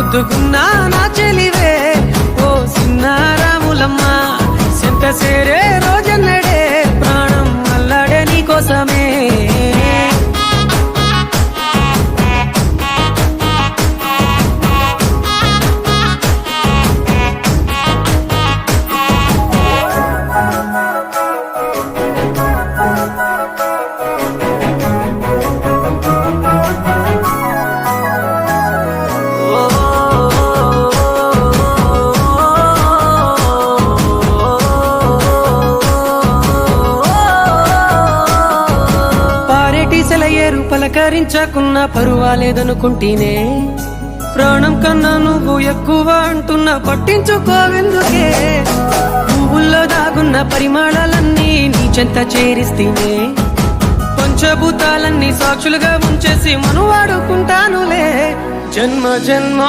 ముద్దుకున్నా నా చెలివే ఓ సిన్నారాములమ్మ సెంత సేరే రోజన్నడే ప్రాణం అల్లాడే నీకోసమే ఏరు పలకరించకున్నా పరువాలేదనుకుంటేనే ప్రాణం కన్నా నువ్వు ఎక్కువ అంటున్నా పట్టించుకోవెందుకే పువ్వుల్లో దాగున్న పరిమాణాలన్నీ నీ చెంత చేరిస్తేనే పంచభూతాలన్నీ సాక్షులుగా ఉంచేసి మనువాడుకుంటానులే జన్మ జన్మ